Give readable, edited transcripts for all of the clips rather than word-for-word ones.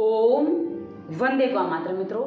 ओम वंदे गौ मातरम। मित्रों,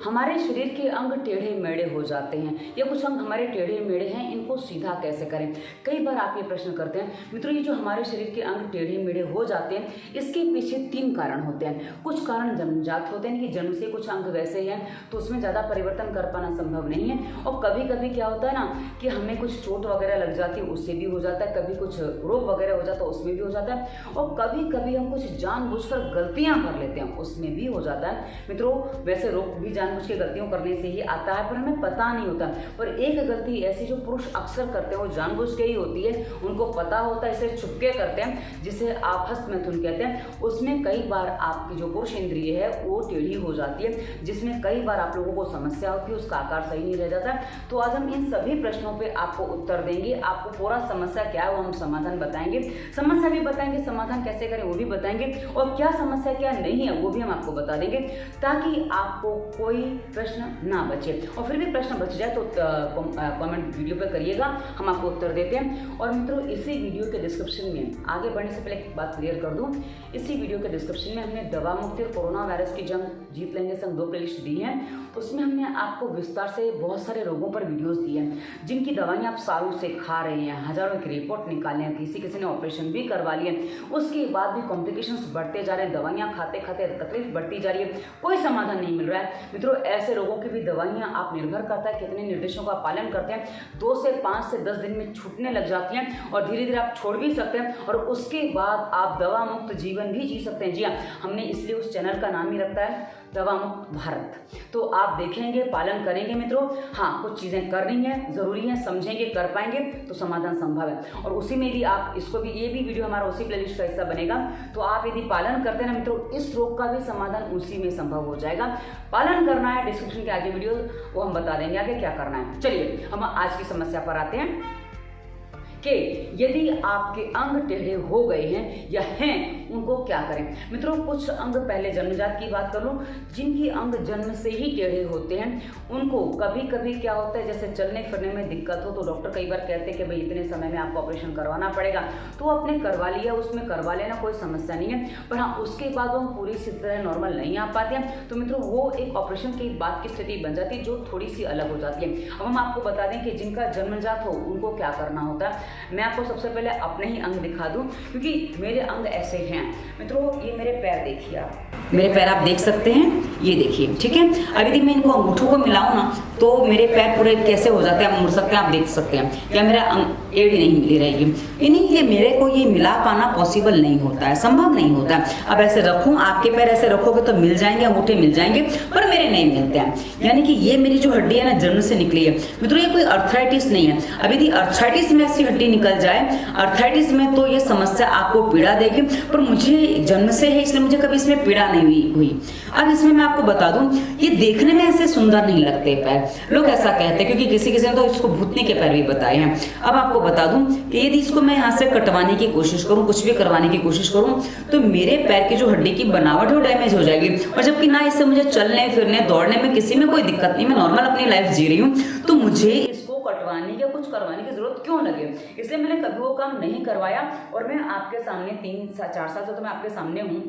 हमारे शरीर के अंग टेढ़े मेढ़े हो जाते हैं या कुछ अंग हमारे टेढ़े मेढ़े हैं, इनको सीधा कैसे करें। कई बार आप ये प्रश्न करते हैं मित्रों, ये जो हमारे शरीर के अंग टेढ़े मेढ़े हो जाते हैं इसके पीछे 3 कारण होते हैं। कुछ कारण जन्मजात होते हैं कि जन्म से कुछ अंग वैसे हैं तो उसमें ज़्यादा परिवर्तन कर पाना संभव नहीं है, और कभी कभी क्या होता है ना कि हमें कुछ चोट वगैरह लग जाती है उससे भी हो जाता है, कभी कुछ रोग वगैरह हो जाता है उसमें भी हो जाता है, और कभी कभी हम कुछ जानबूझकर गलतियां कर लेते हैं उसमें भी हो जाता है। मित्रों, वैसे रोग भी जानबूझ के गलतियों करने से ही आता है पर हमें पता नहीं होता। पर एक गलती ऐसी जो पुरुष अक्सर करते हैं वो जानबूझ के ही होती है, उनको पता होता है, इसे छुपके करते हैं, जिसे आप हस्तमैथुन कहते हैं। उसमें कई बार आपकी जो पुरुष इंद्रिय है वो टेढ़ी हो जाती है, जिसमें कई बार आप लोगों को समस्या होती है, उसका आकार सही नहीं रह जाता। तो आज हम इन सभी प्रश्नों पे आपको उत्तर देंगे। आपको पूरा समस्या क्या है वो हम समाधान बताएंगे, समस्या भी बताएंगे, समाधान कैसे करें वो भी बताएंगे, और क्या समस्या क्या नहीं है वो भी हम आपको बता देंगे, ताकि आपको कोई प्रश्न ना बचे। और फिर भी प्रश्न बच जाए तो कमेंट वीडियो पे करिएगा, हम आपको उत्तर देते हैं। और मित्रों, इसी वीडियो के डिस्क्रिप्शन में आगे बढ़ने से पहले एक बात क्लियर कर दूं, इसी वीडियो के डिस्क्रिप्शन में हमने दवा मुक्ति और कोरोना वायरस की जंग जीत लेंगे संग 2 प्लेलिस्ट दी है। उसमें हमने आपको विस्तार से बहुत सारे रोगों पर वीडियोस दिए हैं जिनकी दवाइयाँ आप सालों से खा रहे हैं, हजारों की रिपोर्ट निकाले हैं, किसी ने ऑपरेशन भी करवा लिए, उसके बाद भी कॉम्प्लिकेशंस बढ़ते जा रहे हैं, दवाइयाँ खाते खाते तकलीफ बढ़ती जा रही है, कोई समाधान नहीं मिल रहा है। मित्रों, ऐसे रोगों की भी दवाइयाँ आप निर्भर करता है कितने निर्देशों का पालन करते हैं, 2 से 5 से 10 दिन में छूटने लग जाती हैं और धीरे धीरे आप छोड़ भी सकते हैं, और उसके बाद आप दवा मुक्त जीवन भी जी सकते हैं। जी हाँ, हमने इसलिए उस चैनल का नाम ही रखता है दवा मुक्त भारत। तो आप देखेंगे, पालन करेंगे मित्रों। हाँ, कुछ चीज़ें करनी है, ज़रूरी है, समझेंगे, कर पाएंगे तो समाधान संभव है। और उसी में भी आप इसको भी, ये भी वीडियो हमारा उसी प्लेलिस्ट का हिस्सा बनेगा। तो आप यदि पालन करते हैं ना मित्रों, इस रोग का भी समाधान उसी में संभव हो जाएगा। पालन करना है, डिस्क्रिप्शन के आगे वीडियो वो हम बता देंगे आगे क्या करना है। चलिए हम आज की समस्या पर आते हैं कि यदि आपके अंग टेढ़े हो गए हैं या हैं, उनको क्या करें। मित्रों, कुछ अंग, पहले जन्मजात की बात कर लूँ, जिनकी अंग जन्म से ही टेढ़े होते हैं उनको कभी कभी क्या होता है, जैसे चलने फिरने में दिक्कत हो तो डॉक्टर कई बार कहते हैं कि भाई इतने समय में आपको ऑपरेशन करवाना पड़ेगा, तो आपने करवा लिया, उसमें करवा लेना, कोई समस्या नहीं है। पर हाँ, उसके बाद वो पूरी तरह नॉर्मल नहीं आ पाते हैं, तो मित्रों वो एक ऑपरेशन के बाद की स्थिति बन जाती है जो थोड़ी सी अलग हो जाती है। अब हम आपको बता दें कि जिनका जन्मजात हो उनको क्या करना होता है। मैं आपको सबसे पहले अपने ही अंग दिखा दूं, क्योंकि मेरे अंग ऐसे हैं। मित्रों, ये मेरे पैर देखिए, आप मेरे पैर आप देख सकते हैं, ये देखिए, ठीक है। अब यदि मैं इनको अंगूठों को मिलाऊं ना तो मेरे पैर पूरे कैसे हो जाते हैं, आप मुड़ सकते हैं, आप देख सकते हैं, या मेरा एड़ी नहीं मिली रहेगी। यानी ये मेरे को ये मिला पाना पॉसिबल नहीं होता है, संभव नहीं होता है। अब ऐसे रखूं, आपके पैर ऐसे रखोगे तो मिल जाएंगे, अंगूठे मिल जाएंगे, पर मेरे नहीं मिलते हैं। यानी कि ये मेरी जो हड्डी है ना, जन्म से निकली है। मित्रों, ये कोई अर्थराइटिस नहीं है। अब यदि अर्थराइटिस में ऐसी हड्डी निकल जाए, अर्थराइटिस में तो ये समस्या आपको पीड़ा देगी, पर मुझे जन्म से है इसलिए मुझे कभी इसमें पीड़ा नहीं हुई। अब इसमें मैं आपको बता दूं, ये देखने में ऐसे सुंदर नहीं लगते पैर, लोग ऐसा कहते हैं, क्योंकि किसी ने तो इसको भूतनी के पैर भी बताए हैं। अब आपको बता दूं कि यदि इसको मैं यहाँ से कटवाने की कोशिश करूं, कुछ भी करवाने की कोशिश करूं, तो मेरे पैर की जो हड्डी की बनावट है वो डैमेज हो जाएगी, और जबकि ना इससे मुझे चलने फिरने दौड़ने में किसी में कोई दिक्कत नहीं, मैं नॉर्मल अपनी लाइफ जी रही हूँ, तो मुझे इसको कटवाने या कुछ करवाने की जरूरत क्यों लगे। इसलिए मैंने कभी वो काम नहीं करवाया, और मैं आपके सामने 3-4 साल से तो मैं आपके सामने हूँ,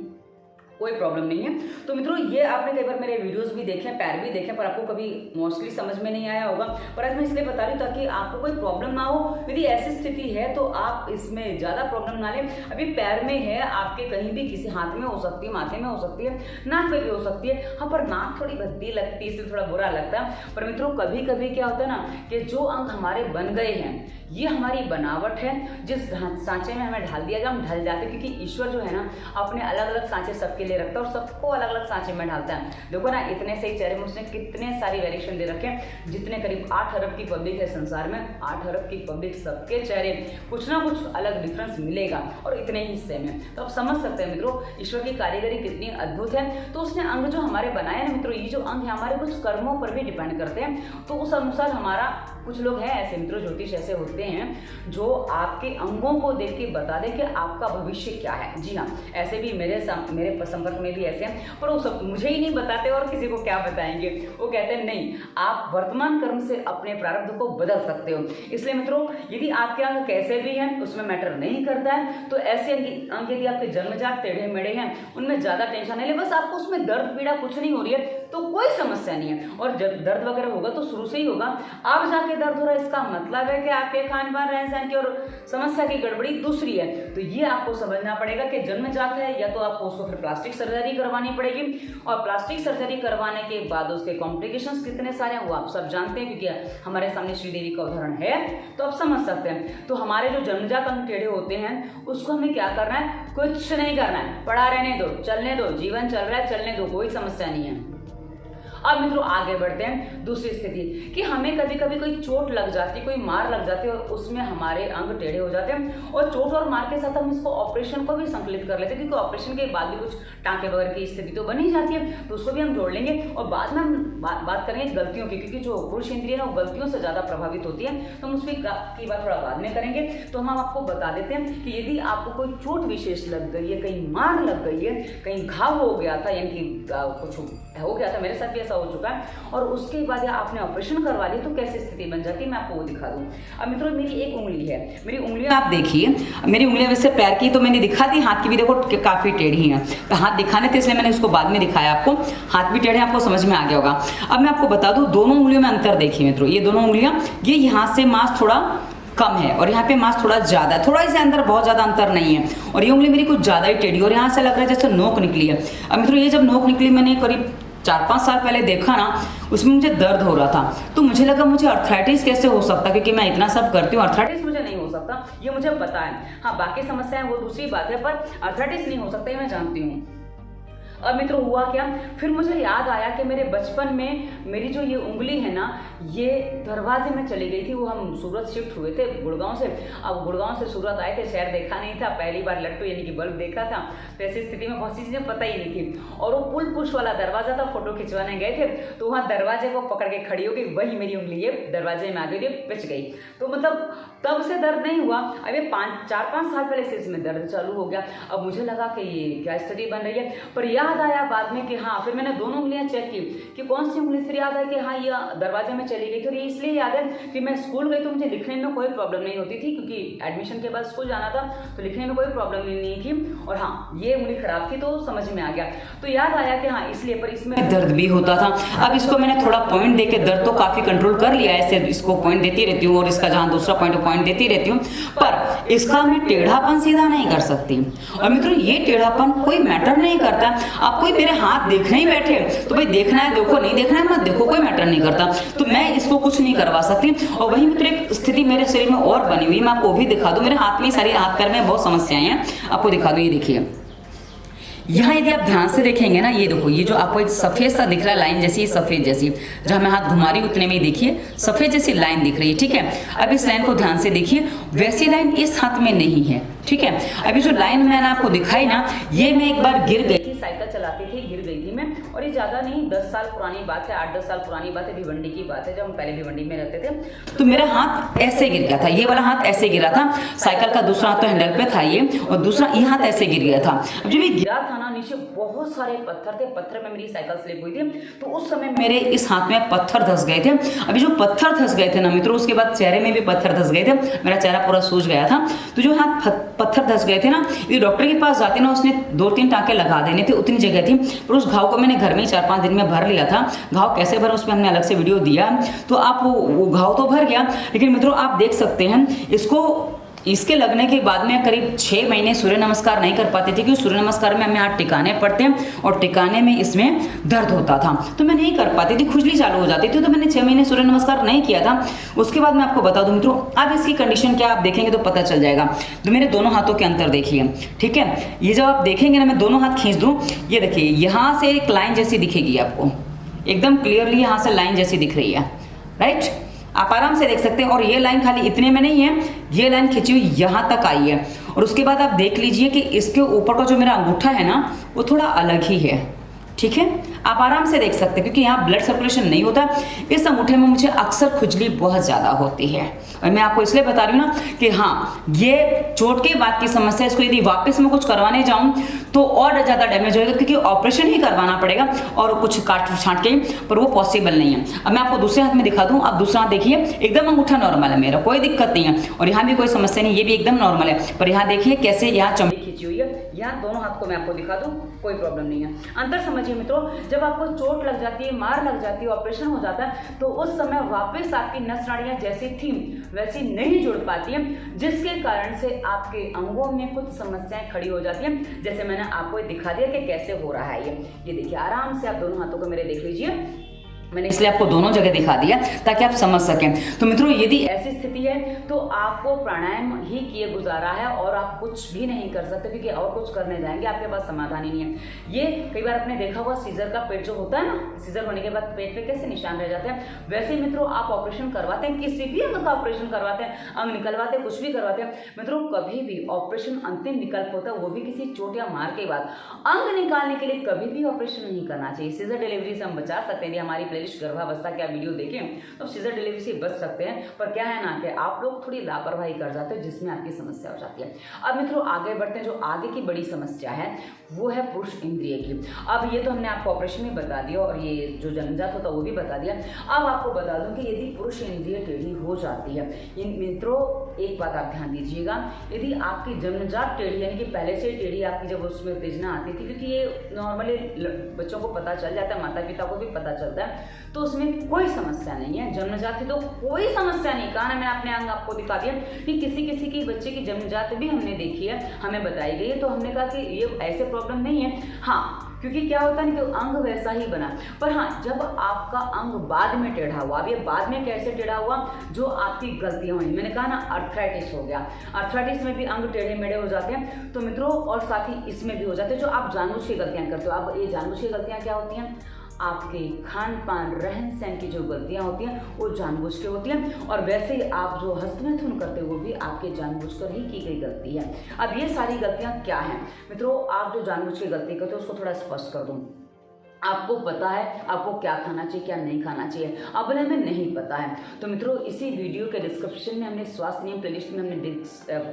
कोई प्रॉब्लम नहीं है। तो मित्रों, ये आपने कई बार मेरे वीडियोस भी देखे, पैर भी देखे, पर आपको कभी मोस्टली समझ में नहीं आया होगा। पर आज मैं इसलिए बता रही हूँ ताकि आपको कोई प्रॉब्लम ना हो। यदि ऐसी स्थिति है तो आप इसमें ज़्यादा प्रॉब्लम ना लें। अभी पैर में है, आपके कहीं भी किसी हाथ में हो सकती है, माथे में हो सकती है, नाक में भी हो सकती है। हाँ, पर नाक थोड़ी भद्दी लगती है, इसलिए थोड़ा बुरा लगता है। पर मित्रों, कभी कभी क्या होता है ना कि जो अंग हमारे बन गए हैं, ये हमारी बनावट है, जिस सांचे में हमें ढाल दिया गया हम ढल जाते हैं, क्योंकि ईश्वर जो है ना अपने अलग अलग सांचे सबके लिए रखता है और सबको अलग अलग सांचे में ढालता है। देखो ना, इतने सही चेहरे में उसने कितने सारी वेरिएशन दे रखे हैं। जितने करीब 8 अरब की पब्लिक है संसार में, 8 अरब की पब्लिक, सबके चेहरे कुछ ना कुछ अलग डिफरेंस मिलेगा, और इतने ही हिस्से में। तो आप समझ सकते हैं मित्रों, ईश्वर की कारीगरी कितनी अद्भुत है। तो उसने अंग जो हमारे बनाए ना मित्रों, ये जो अंग है हमारे कुछ कर्मों पर भी डिपेंड करते हैं। तो उस अनुसार हमारा, कुछ लोग हैं ऐसे मित्रों, ज्योतिष ऐसे होते हैं जो आपके अंगों को देख के बता दें कि आपका भविष्य क्या है। जी हाँ, ऐसे भी मेरे संपर्क में भी ऐसे हैं, पर वो सब मुझे ही नहीं बताते और किसी को क्या बताएंगे। वो कहते हैं नहीं, आप वर्तमान कर्म से अपने प्रारब्ध को बदल सकते हो। इसलिए मित्रों, यदि आपके अंग कैसे भी हैं उसमें मैटर नहीं करता है, तो ऐसे अंग यदि आपके जन्मजात टेढ़े मेढ़े हैं उनमें ज़्यादा टेंशन नहीं ले, बस आपको उसमें दर्द पीड़ा कुछ नहीं हो रही है तो कोई समस्या नहीं है। और जब दर्द वगैरह होगा तो शुरू से ही होगा, अब जाके दर्द हो रहा है, इसका मतलब है कि आपके खान पान रहन सहन की और समस्या की गड़बड़ी दूसरी है। तो ये आपको समझना पड़ेगा कि जन्मजात है, या तो आपको उसको फिर प्लास्टिक सर्जरी करवानी पड़ेगी, और प्लास्टिक सर्जरी करवाने के बाद उसके कॉम्प्लिकेशंस कितने सारे हैं वो आप सब जानते हैं, क्योंकि हमारे सामने श्रीदेवी का उदाहरण है तो आप समझ सकते हैं। तो हमारे जो जन्मजात अंग टेढ़े होते हैं उसको हमें क्या करना है, कुछ नहीं करना है, पड़ा रहने दो, चलने दो, जीवन चल रहा है चलने दो, कोई समस्या नहीं है। अब मित्रों आगे बढ़ते हैं दूसरी स्थिति कि हमें कभी कभी कोई चोट लग जाती है, कोई मार लग जाती है और उसमें हमारे अंग टेढ़े हो जाते हैं, और चोट और मार के साथ हम इसको ऑपरेशन को भी संकलित कर लेते हैं, क्योंकि ऑपरेशन के बाद भी कुछ टाँके वगैरह की स्थिति तो बनी जाती है, तो उसको भी हम जोड़ लेंगे। और बाद में हम बात करेंगे गलतियों की, क्योंकि जो पुरुष इंद्रिय है वो गलतियों से ज़्यादा प्रभावित होती है, तो हम उसकी बात थोड़ा बाद में करेंगे। तो हम आपको बता देते हैं कि यदि आपको कोई चोट विशेष लग गई है, कहीं मार लग गई है, कहीं घाव हो गया था, यानी कि कुछ हो गया था, मेरे साथ भी ऐसा हो चुका है, और उसके बाद आपने ऑपरेशन करवा लिया तो कैसी स्थिति बन जाती है मैं आपको वो दिखा दूं। अब मित्रों मेरी एक उंगली है, मेरी उंगलियां आप देखिए, मेरी उंगलियां वैसे पैर की तो मैंने दिखा दी, हाथ की भी देखो काफी टेढ़ी हैं, तो हाथ दिखाने थे इसलिए मैंने उसको बाद में दिखाया आपको, हाथ भी टेढ़े आपको समझ में आ गया होगा। अब मैं आपको बता दूं दोनों उंगलियों में अंतर देखिए मित्रों, ये दोनों उंगलियां, ये यहाँ से मांस थोड़ा कम है और यहाँ पे मांस थोड़ा ज्यादा है, थोड़ा इसे अंदर बहुत ज्यादा अंतर नहीं है, और ये उंगली मेरी कुछ ज्यादा ही टेढ़ी और यहाँ से लग रहा है जैसे नोक निकली है। अब मित्रों ये जब नोक निकली मैंने करीब 4-5 साल पहले देखा ना, उसमें मुझे दर्द हो रहा था, तो मुझे लगा मुझे अर्थराइटिस कैसे हो सकता, क्योंकि मैं इतना सब करती हूँ, अर्थराइटिस मुझे नहीं हो सकता, ये मुझे पता है। हाँ बाकी समस्याएं वो दूसरी बात है, पर अर्थराइटिस नहीं हो सकता ये मैं जानती हूँ। अब मित्रों हुआ क्या, फिर मुझे याद आया कि मेरे बचपन में मेरी जो ये उंगली है ना, ये दरवाजे में चली गई थी। वो हम सूरत शिफ्ट हुए थे गुड़गांव से, अब गुड़गांव से सूरत आए थे, शहर देखा नहीं था, पहली बार लट्टू यानी कि बल्ब देखा था, तो ऐसी स्थिति में बहुत सी चीज़ें पता ही नहीं थी, और वो पुल पुश वाला दरवाजा था, फोटो खिंचवाने गए थे, तो वहाँ दरवाजे को पकड़ के खड़ी हो गई, वही मेरी उंगली ये दरवाजे में आ गई, पिच गई। तो मतलब तब से दर्द नहीं हुआ, अब ये 4-5 साल पहले से इसमें दर्द चालू हो गया। अब मुझे लगा कि ये क्या स्थिति बन रही है, पर याद आया बाद में कि हाँ, फिर मैंने दोनों उंगलियां चेक की कि कौन सी उंगली, फिर याद है कि हाँ ये दरवाजे में चली गई थी, और ये इसलिए याद है कि मैं स्कूल गई तो मुझे लिखने में कोई प्रॉब्लम नहीं होती थी, क्योंकि एडमिशन के बाद स्कूल जाना था तो लिखने में कोई प्रॉब्लम नहीं थी, और हाँ ये उंगली खराब थी तो समझ में आ गया, तो याद आया कि हाँ इसलिए, पर इसमें दर्द भी होता था। अब इसको मैंने थोड़ा पॉइंट देके दर्द तो काफी कंट्रोल कर लिया है, ऐसे इसको पॉइंट देती रहती हूँ, और इसका जहाँ दूसरा पॉइंट देती रहती हूँ, पर इसका मैं टेढ़ापन सीधा नहीं कर सकती। और मित्रों ये टेढ़ापन कोई मैटर नहीं करता, आप कोई मेरे हाथ देखने ही बैठे तो भाई देखना है देखो, नहीं देखना है मत देखो, कोई मैटर नहीं करता, तो मैं इसको कुछ नहीं करवा सकती। और वही मित्र एक स्थिति मेरे शरीर में और बनी हुई, मैं आपको भी दिखा दूं, मेरे हाथ में सारी हाथ पैर में बहुत समस्याएं हैं, आपको दिखा दूं, ये देखिए यहाँ यदि आप ध्यान से देखेंगे ना, ये देखो ये जो आपको एक सफेद सा दिख रहा है लाइन जैसी, सफेद जैसी, जहाँ मैं हाथ घुमा रही हूँ उतने में देखिए सफेद जैसी लाइन दिख रही है, ठीक है। अब इस लाइन को ध्यान से देखिए, वैसी लाइन इस हाथ में नहीं है, ठीक है। अभी जो लाइन मैंने आपको दिखाई ना, ये मैं एक बार गिर गई थी, साइकिल चलाती थी, गिर गई थी मैं, और ये ज्यादा नहीं 10 साल पुरानी बात है, 8-10 साल पुरानी बात है, भिवंडी की बात है, जब हम पहले भिवंडी में रहते थे, तो मेरा हाथ ऐसे गिर गया था, ये वाला हाथ ऐसे गिरा था, साइकिल का दूसरा हाथ तो हैंडल पे था ये, और दूसरा ये हाथ ऐसे गिर गया था। अब जब ये गिरा था ना, नीचे बहुत सारे पत्थर थे, पत्थर में मेरी साइकिल स्लिप हुई थी, तो उस समय मेरे इस हाथ में पत्थर धंस गए थे। अभी जो पत्थर धंस गए थे ना मित्रों, उसके बाद चेहरे में भी पत्थर धंस गए थे, मेरा चेहरा पूरा सूज गया था। तो जो हाथ पत्थर धंस गए थे ना, ये डॉक्टर के पास जाते ना, उसने 2-3 टाँके लगा देने थे, उतनी जगह थी, पर उस घाव को मैंने घर में ही 4-5 दिन में भर लिया था। घाव कैसे भरा उसमें हमने अलग से वीडियो दिया, तो आप वो घाव तो भर गया, लेकिन मित्रों आप देख सकते हैं इसके लगने के बाद में करीब 6 महीने सूर्य नमस्कार नहीं कर पाते थे, क्योंकि सूर्य नमस्कार में हमें हाथ टिकाने पड़ते हैं, और टिकाने में इसमें दर्द होता था, तो मैं नहीं कर पाती थी, खुजली चालू हो जाती थी, तो मैंने 6 महीने सूर्य नमस्कार नहीं किया था। उसके बाद मैं आपको बता दूं मित्रों, अब इसकी कंडीशन क्या आप देखेंगे तो पता चल जाएगा। तो मेरे दोनों हाथों के अंतर देखिए, ठीक है, ये जब आप देखेंगे ना, मैं दोनों हाथ खींच दूँ, ये देखिए यहाँ से एक लाइन जैसी दिखेगी आपको, एकदम क्लियरली यहाँ से लाइन जैसी दिख रही है, राइट, आप आराम से देख सकते हैं। और ये लाइन खाली इतने में नहीं है, ये लाइन खिंची हुई यहाँ तक आई है, और उसके बाद आप देख लीजिए कि इसके ऊपर का जो मेरा अंगूठा है ना, वो थोड़ा अलग ही है, ठीक है, आप आराम से देख सकते हैं क्योंकि यहाँ ब्लड सर्कुलेशन नहीं होता। इस अंगूठे में मुझे अक्सर खुजली बहुत ज़्यादा होती है और मैं आपको इसलिए बता रही हूँ ना कि हाँ, ये चोट के बाद की समस्या, इसको यदि वापस मैं कुछ करवाने जाऊँ तो और ज़्यादा डैमेज होगा क्योंकि ऑपरेशन ही करवाना पड़ेगा और कुछ काट छांट के, पर वो पॉसिबल नहीं है। अब मैं आपको दूसरे हाथ में दिखा दूँ, आप दूसरा हाथ देखिए, एकदम अंगूठा नॉर्मल है मेरा, कोई दिक्कत नहीं है और यहाँ भी कोई समस्या नहीं, ये भी एकदम नॉर्मल है। पर यहाँ देखिए कैसे यहाँ चमड़ी खींची हुई है, यहाँ दोनों हाथ को मैं आपको दिखा दूँ, कोई प्रॉब्लम नहीं है। अंतर समझिए मित्रों, जब आपको चोट लग जाती है, मार लग जाती है, ऑपरेशन हो जाता है, तो उस समय वापस आपकी नस नाड़ियां जैसी थी वैसी नहीं जुड़ पाती हैं, जिसके कारण से आपके अंगों में कुछ समस्याएं खड़ी हो जाती हैं। जैसे मैंने आपको दिखा दिया कि कैसे हो रहा है ये देखिए, आराम से आप दोनों हाथों को मेरे देख लीजिए, मैंने इसलिए आपको दोनों जगह दिखा दिया ताकि आप समझ सकें। तो मित्रों, यदि ऐसी स्थिति है तो आपको प्राणायाम ही किए गुजारा है और आप कुछ भी नहीं कर सकते, क्योंकि और कुछ करने जाएंगे आपके पास समाधान ही नहीं है। ये कई बार आपने देखा होगा, सीजर का पेट जो होता है ना, सीजर होने के बाद पेट पे कैसे निशान रह जाते हैं, वैसे मित्रों आप ऑपरेशन करवाते हैं, किसी भी अंग का ऑपरेशन करवाते हैं, अंग निकलवाते हैं, कुछ भी करवाते हैं मित्रों, कभी भी ऑपरेशन अंतिम विकल्प होता है, वो भी किसी चोट या मार के बाद। अंग निकालने के लिए कभी भी ऑपरेशन नहीं करना चाहिए। सीजर डिलीवरी से हम बचा सकते हैं। हमारी गर्भावस्था क्या वीडियो देखें तो सीजर डिलीवरी से बच सकते हैं, पर क्या है ना कि आप लोग थोड़ी लापरवाही कर जाते हैं, जिसमें आपकी समस्या हो जाती है। अब मित्रों आगे बढ़ते हैं, जो आगे की बड़ी समस्या है वो है पुरुष इंद्रिय की। अब ये तो हमने आपको ऑपरेशन में बता दिया और ये जो जन्मजात होता है वो भी बता दिया। अब आपको बता दूं कि यदि पुरुष इंद्रिय टेढ़ी हो जाती है, मित्रों एक बात आप ध्यान दीजिएगा, यदि आपकी जन्मजात टेढ़ी यानी कि पहले से टेढ़ी आपकी जब उसमें उत्तेजना आती थी, क्योंकि ये नॉर्मली बच्चों को पता चल जाता है, माता पिता को भी पता चलता है, तो उसमें कोई समस्या नहीं है। जन्मजात थी तो कोई समस्या नहीं, कहा ना मैं अपने अंग आपको दिखा दिया कि किसी किसी की बच्चे की जन्मजात भी हमने देखी है, हमें बताई गई है, तो हमने कहा कि ये ऐसे प्रॉब्लम नहीं है। हाँ, क्योंकि क्या होता है ना कि अंग वैसा ही बना, पर हाँ जब आपका अंग बाद में टेढ़ा हुआ, अब ये बाद में कैसे टेढ़ा हुआ, जो आपकी गलतियां हुई, मैंने कहा ना अर्थराइटिस हो गया, अर्थराइटिस में भी अंग टेढ़े मेढ़े हो जाते हैं, तो मित्रों और साथ ही इसमें भी हो जाते हैं जो आप जानबूझ के गलतियां करते हो। अब ये जानबूझ की गलतियां क्या होती हैं, आपके खान पान रहन सहन की जो गलतियां होती हैं वो जानबूझ के होती हैं, और वैसे ही आप जो हस्तमैथुन करते हो वो भी आपके जानबूझकर ही की गई गलती है। अब ये सारी गलतियां क्या हैं मित्रों, आप जो जानबूझ के गलती करते हो उसको थोड़ा स्पष्ट कर दूं। आपको पता है आपको क्या खाना चाहिए क्या नहीं खाना चाहिए, अब हमें नहीं पता है, तो मित्रों इसी वीडियो के डिस्क्रिप्शन में हमने स्वास्थ्य नियम प्लेलिस्ट में हमने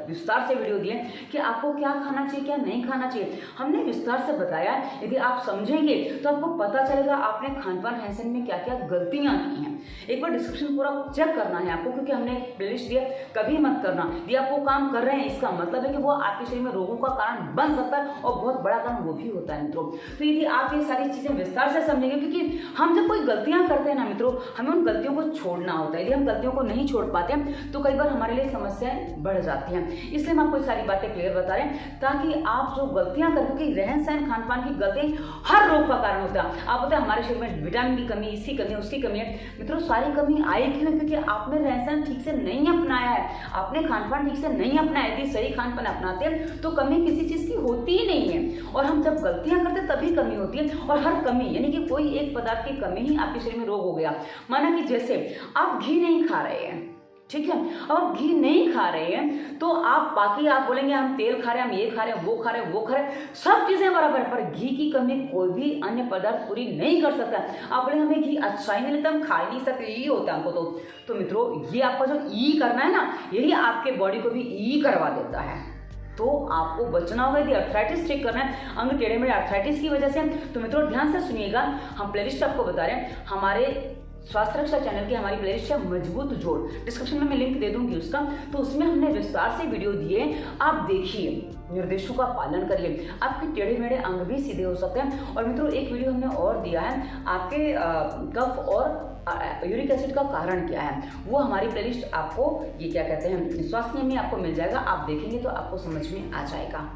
विस्तार से वीडियो दिए कि आपको क्या खाना चाहिए क्या नहीं खाना चाहिए, हमने विस्तार से बताया। यदि आप समझेंगे तो आपको पता चलेगा आपने खान पान रहन सहन में क्या क्या गलतियां की हैं। एक बार डिस्क्रिप्शन पूरा चेक करना है आपको, क्योंकि हमने प्लेलिस्ट दिया, कभी मत करना। यदि आप वो काम कर रहे हैं इसका मतलब है कि वो आपके शरीर में रोगों का कारण बन सकता है और बहुत बड़ा कारण वो भी होता है मित्रों। तो यदि आप ये सारी चीजें विस्तार से समझेंगे, क्योंकि हम जब कोई गलतियां करते हैं ना मित्रों, हमें उन गलतियों को छोड़ना होता है। यदि हम गलतियों को नहीं छोड़ पाते हैं तो कई बार हमारे लिए समस्याएं बढ़ जाती हैं। इसलिए हम आपको सारी बातें क्लियर बता रहे हैं ताकि आप जो गलतियां करते, क्योंकि रहन सहन खान पान की गलती हर रोग का कारण होता है। आप बोलते हैं हमारे शरीर में विटामिन की कमी, इसकी कमी, उसकी कमी है, मित्रों सारी कमी आएगी ना, क्योंकि आपने रहन सहन ठीक से नहीं अपनाया है, आपने खान पान ठीक से नहीं अपनाया। यदि सही खान पान अपनाते हैं तो कमी किसी चीज की होती ही नहीं है, और हम जब गलतियां करते तभी कमी होती है। और हर कमी यानी कि कोई एक पदार्थ की कमी ही आपके शरीर में रोग हो गया। माना कि जैसे आप घी नहीं खा रहे हैं, ठीक है, अब आप घी नहीं खा रहे हैं तो आप बाकी आप बोलेंगे हम तेल खा रहे हैं, हम ये खा रहे हैं, वो खा रहे हैं, वो खा रहे हैं, सब चीजें बराबर, पर घी की कमी कोई भी अन्य पदार्थ पूरी नहीं कर सकता। आप बोले हमें घी अच्छा ही नहीं लगता, हम खा ही नहीं सकते, ये होता है हमको। तो मित्रों ये आपका जो ई करना है ना, यही आपके बॉडी को भी ई करवा देता है। तो आपको बचना होगा। यदि अर्थराइटिस ठीक करना है अंग टेढ़े मेढ़े अर्थराइटिस की वजह से, तो मित्रों ध्यान से सुनिएगा, हम प्लेलिस्ट आपको बता रहे हैं, हमारे स्वास्थ्य रक्षा चैनल की हमारी प्लेलिस्ट है मजबूत जोड़, डिस्क्रिप्शन में मैं लिंक दे दूंगी उसका, तो उसमें हमने विस्तार से वीडियो दिए, आप देखिए, निर्देशों का पालन करिए, आपके टेढ़े मेढ़े अंग भी सीधे हो सकते हैं। और मित्रों एक वीडियो हमने और दिया है, आपके कफ और यूरिक एसिड का कारण क्या है, वो हमारी प्लेलिस्ट आपको ये क्या कहते हैं स्वास्थ्य नियम में आपको मिल जाएगा, आप देखेंगे तो आपको समझ में आ जाएगा,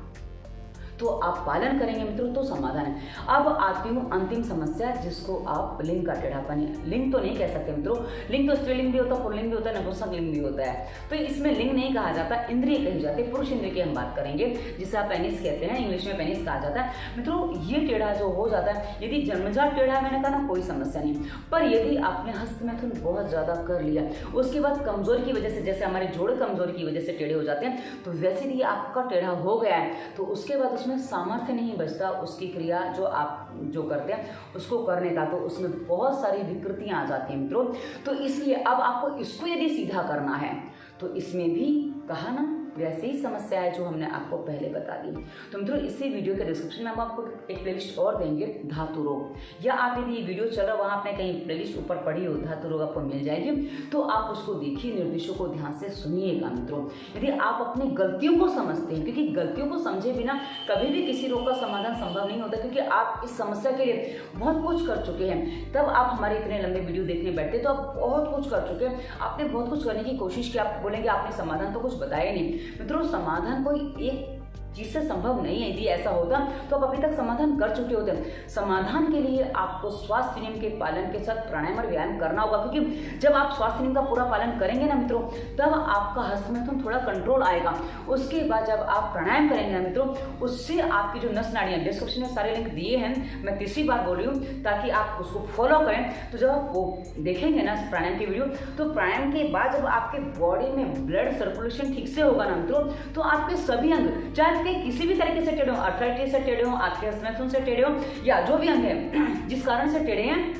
तो आप पालन करेंगे मित्रों तो समाधान है। अब आती हूँ अंतिम समस्या, जिसको आप लिंग का टेढ़ापन, लिंग तो नहीं कह सकते मित्रों, लिंग तो स्त्रीलिंग भी होता है, पुल्लिंग भी होता है, नपुंसक लिंग भी होता है, तो इसमें लिंग नहीं कहा जाता, इंद्रिय कही जाती है। पुरुष इंद्रिय की हम बात करेंगे, जिसे आप पेनिस कहते हैं, इंग्लिश में पेनिस कहा जाता है। मित्रों ये टेढ़ा जो हो जाता है, यदि जन्मजात टेढ़ा है, मैंने कहा ना कोई समस्या नहीं, पर यदि आपने हस्तमैथुन बहुत ज्यादा कर लिया, उसके बाद कमजोरी की वजह से, जैसे हमारे जोड़ कमजोरी की वजह से टेढ़े हो जाते हैं, तो वैसे यदि आपका टेढ़ा हो गया है तो उसके बाद उसमें सामर्थ्य नहीं बचता उसकी क्रिया आप जो करते हैं उसको करने का, तो उसमें बहुत सारी विकृतियां आ जाती हैं मित्रों। तो इसलिए अब आपको इसको यदि सीधा करना है तो इसमें भी कहा ना वैसे ही समस्या है जो हमने आपको पहले बता दी। तो मित्रों इसी वीडियो के डिस्क्रिप्शन में हम आपको एक प्लेलिस्ट और देंगे धातु रोग, या आप यदि ये वीडियो चल रहा वहाँ आपने कहीं प्लेलिस्ट ऊपर पढ़ी हो धातु रोग आपको मिल जाएगी, तो आप उसको देखिए, निर्देशों को ध्यान से सुनिएगा मित्रों। यदि आप अपनी गलतियों को समझते हैं, क्योंकि गलतियों को समझे बिना कभी भी किसी रोग का समाधान संभव नहीं होता, क्योंकि आप इस समस्या के लिए बहुत कुछ कर चुके हैं, तब आप हमारे इतने लंबे वीडियो देखने बैठते तो आप बहुत कुछ कर चुके हैं, आपने बहुत कुछ करने की कोशिश की। आप बोलेंगे आपने समाधान तो कुछ बताया नहीं। मित्रों समाधान कोई एक चीज से संभव नहीं है, यदि ऐसा होता तो आप अभी तक समाधान कर चुके होते। समाधान के लिए आपको स्वास्थ्य नियम के पालन के साथ प्राणायाम और व्यायाम करना होगा, क्योंकि जब आप स्वास्थ्य नियम का पूरा पालन करेंगे ना मित्रों, तब आपका हस्तमैथुन थोड़ा कंट्रोल आएगा। उसके बाद जब आप प्राणायाम करेंगे ना मित्रों, उससे आपकी जो नस नाड़ियाँ, डिस्क्रिप्शन में सारे लिंक दिए हैं, मैं तीसरी बार बोल रही हूँ ताकि आप उसको फॉलो करें। तो जब आप वो देखेंगे ना प्राणायाम की वीडियो, तो प्राणायाम के बाद जब आपके बॉडी में ब्लड सर्कुलेशन ठीक से होगा ना मित्रों, तो आपके सभी अंग, चाहे किसी भी तरीके से टेढ़े हो, आर्थराइटिस से टेढ़े हो, आपके हस्तमैथुन से टेढ़े हो, या जो भी अंग है जिस कारण से टेढ़े हैं,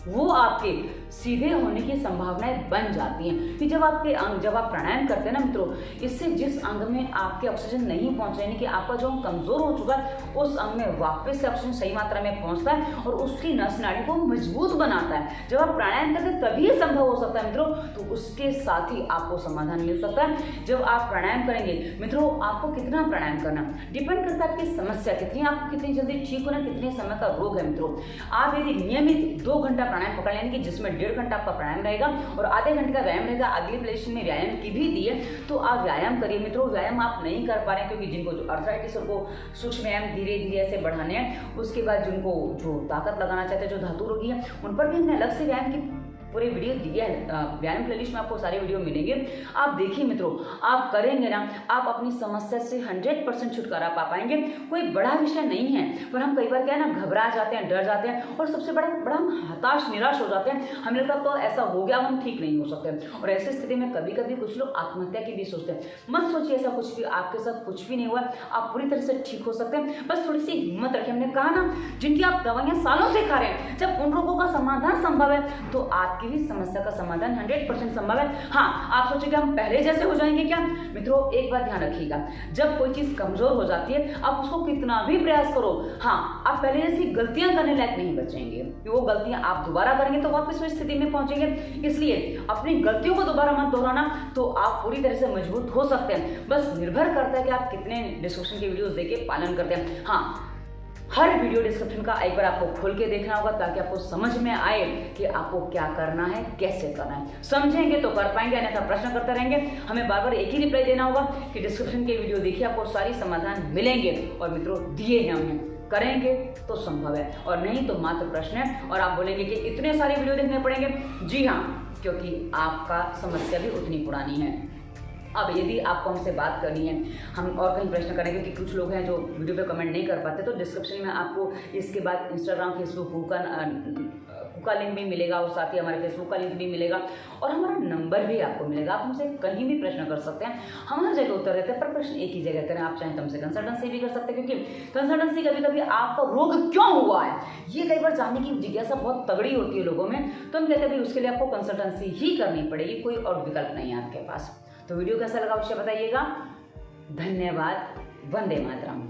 वो आपके सीधे होने की संभावनाएं बन जाती हैं। कि जब आपके अंग, जब आप प्राणायाम करते हैं ना मित्रों, इससे जिस अंग में आपके ऑक्सीजन नहीं पहुंच यानी कि आपका जो अंग कमजोर हो चुका है, उस अंग में वापस से ऑक्सीजन सही मात्रा में पहुंचता है और उसकी नस नाड़ी को मजबूत बनाता है। जब आप प्राणायाम करते हैं तभी ये संभव हो सकता है मित्रों, तो उसके साथ ही आपको समाधान मिल सकता है। जब आप प्राणायाम करेंगे मित्रों, आपको कितना प्राणायाम करना डिपेंड करता है आपकी समस्या कितनी, आपको कितनी जल्दी ठीक होना, कितने समय का रोग है मित्रों। आप यदि नियमित 2 घंटा प्राणायाम पकड़ लेंगे, जिसमें 1.5 घंटा आपका प्राणायाम रहेगा और आधे घंटे का व्यायाम रहेगा, अगली प्लेलिस्ट में व्यायाम की भी दी है, तो आप व्यायाम करिए मित्रों। व्यायाम आप नहीं कर पा रहे हैं क्योंकि जिनको जो अर्थराइटिस को सूक्ष्म व्यायाम धीरे धीरे ऐसे बढ़ाने हैं, उसके बाद जिनको जो ताकत लगाना चाहते हैं, जो धातु रोगी है, उन पर भी हमने अलग से व्यायाम की पूरे वीडियो दिया है। व्यायाम प्लेलिस्ट में आपको सारे वीडियो मिलेंगे, आप देखिए मित्रों। आप करेंगे ना, आप अपनी समस्या से 100% छुटकारा पा पाएंगे। कोई बड़ा विषय नहीं है, पर हम कई बार क्या है ना, घबरा जाते हैं, डर जाते हैं और सबसे बड़ा हम हताश निराश हो जाते हैं। हमें लगता तो ऐसा हो गया, हम ठीक नहीं हो सकते, और ऐसी स्थिति में कभी कभी कुछ लोग आत्महत्या की भी सोचते हैं। मत सोचिए ऐसा कुछ भी, आपके साथ कुछ भी नहीं हुआ, आप पूरी तरह से ठीक हो सकते हैं। बस थोड़ी सी हिम्मत रखें। हमने कहा ना, जिनकी आप दवाइयाँ सालों से खा रहे हैं, जब उन रोगों का समाधान संभव है तो आपकी भी समस्या का समाधान 100% संभव है। हाँ, आप सोचेंगे हम पहले जैसे हो जाएंगे क्या? मित्रों एक बात ध्यान रखिएगा, जब कोई चीज कमजोर हो जाती है, आप उसको कितना भी प्रयास करो, हाँ आप पहले जैसी गलतियां करने लायक नहीं बचेंगे। वो गलतियां आप दोबारा करेंगे तो वापस उस स्थिति में पहुंचेंगे। इसलिए अपनी गलतियों को दोबारा मत दोहराना, तो आप पूरी तरह से मजबूत हो सकते हैं। बस निर्भर करता है कि आप कितने डिस्क्रिप्शन के वीडियोस देके पालन करते हैं। हाँ, हर वीडियो डिस्क्रिप्शन का एक बार आपको खोल के देखना होगा ताकि आपको समझ में आए कि आपको क्या करना है, कैसे करना है। समझेंगे तो कर पाएंगे, अन्यथा प्रश्न करते रहेंगे। हमें बार बार एक ही रिप्लाई देना होगा कि डिस्क्रिप्शन के वीडियो देखिए, आपको सारी समाधान मिलेंगे। और मित्रों दिए हैं उन्हें, करेंगे तो संभव है, और नहीं तो मात्र प्रश्न है। और आप बोलेंगे कि इतने सारे वीडियो देखने पड़ेंगे। जी हाँ, क्योंकि आपका समस्या भी उतनी पुरानी है। अब यदि आपको हमसे बात करनी है, हम और कहीं प्रश्न करेंगे, कि कुछ लोग हैं जो वीडियो पे कमेंट नहीं कर पाते, तो डिस्क्रिप्शन में आपको इसके बाद इंस्टाग्राम, फेसबुक का लिंक भी मिलेगा, और साथ ही हमारे फेसबुक का लिंक भी मिलेगा, और हमारा नंबर भी आपको मिलेगा। आप हमसे कहीं भी प्रश्न कर सकते हैं, हम हर जगह उत्तर देते हैं, पर प्रश्न एक ही जगह करें। आप चाहें तो हमसे कंसल्टेंसी भी कर सकते हैं, क्योंकि कंसल्टेंसी कभी कभी आपका रोग क्यों हुआ है ये कई बार जानने की जिज्ञासा बहुत तगड़ी होती है लोगों में, तो हम कहते हैं भाई उसके लिए आपको कंसल्टेंसी ही करनी पड़ेगी, कोई और विकल्प नहीं है आपके पास। तो वीडियो कैसा लगा अवश्य बताइएगा। धन्यवाद। वंदे मातरम।